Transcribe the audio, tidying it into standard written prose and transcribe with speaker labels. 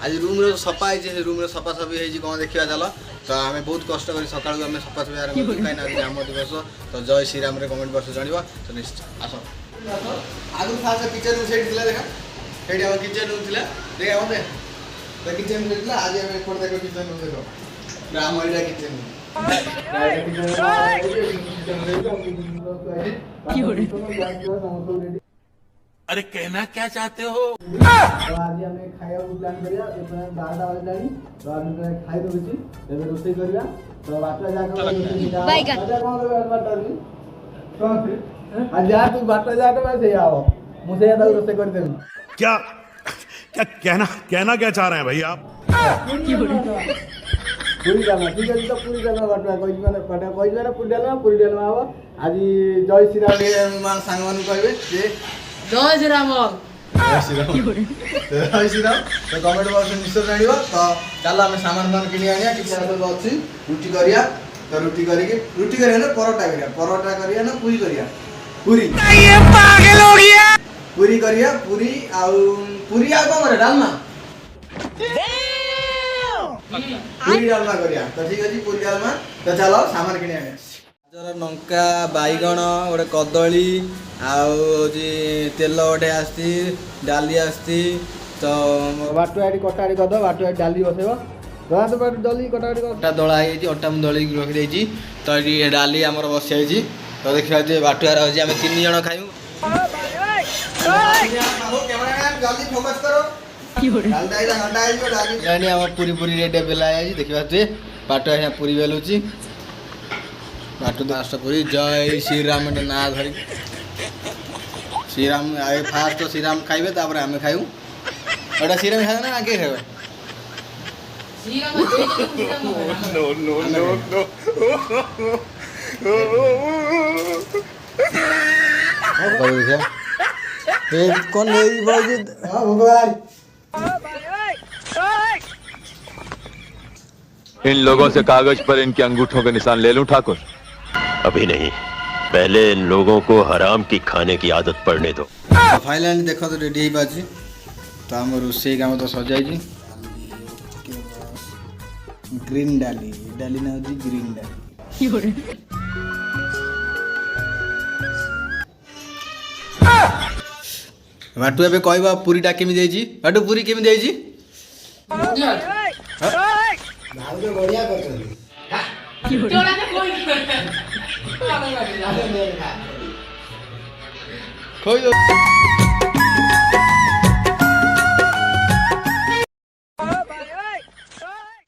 Speaker 1: आज रूम रे सफा है रूम रे सफा सफी है कौन देखा चल तो आम बहुत कष्ट कर सका आम सफा सफी आरम्भ कहीं जम दिवस तो जय श्रीराम कमेंट बॉक्स जान तो निश्चय आस आगु फास्ट किचन रूम से देखा ये आम किचन रूम थी देखा मत किचन रूम आज एपट देख किचन रूम देख आम यहाँ किचन रूम
Speaker 2: अरे कहना क्या चाहते हो
Speaker 1: आज आम खाया प्लान करिया 12टा बजलानी तो आम खाई दउची एबे रोसई करिया तो बाटा जाके आज जा तू बाटा जाके मैं से आओ मुझे याद रोसई कर देम
Speaker 2: क्या क्या कहना क्या चाह रहे हैं भाई आप
Speaker 1: पूरी डालना ठीक है तो पूरी डालना बाटा कोई माने पूरी डालना आवा आज जय श्री राम मान सांग मान कहबे जे
Speaker 3: जय श्री राम
Speaker 1: जय श्री राम तो कमेंट बॉक्स में निश्चय जानिबो तो चलो हम सामान किनि आनिया कि सब अछि रुटी करिया तो रुटी करिया ना परोटा करिया ना पूरी करिया पूरी
Speaker 3: ये पागल हो गया
Speaker 1: पूरी करिया पूरी आ कौन करे डालना पूरी डालना करिया तो ठीक अछि पूरी डालना तो चलो सामान किनि आनिया गाजर लंका बैगण गोटे कदली आउे तेल गोटे आसती डाली आसती तो बाटुआटी कटाटी कर बाटुआ डाली बसैब दला तो डली कटाटी अटा दला हो अटा मुझे दल रखी तो ये डाली आमर बस तो देखा बाटुआ रही आम 3 जन खाइबू पूरी पूरी रेड बेला देखा बाटुआ पूरी बेलुची बाटू लास्ट पूरी जय श्रीराम ना धरी श्रीराम आगे फास्ट तो श्रीराम खाइबे तापर आमे खाइबू एटा श्रीराम खाइबे ना आगे खाइबे
Speaker 2: नो नो नो नो
Speaker 1: कौन भगवान
Speaker 4: इन लोगों से कागज पर इनके अंगूठों के निशान ले लूं ठाकुर?
Speaker 5: अभी नहीं, पहले इन लोगों को हराम की खाने की आदत पड़ने दो।
Speaker 1: फाइनली देखो तो रेडी पाची तो आम रोसई काम तो सजाई ग्रीन डाली डाली ना होची ग्रीन डाली बाटू ए कहवा पूरीटा केमी देजी बाटू पूरी केमी देजी बढ़िया कर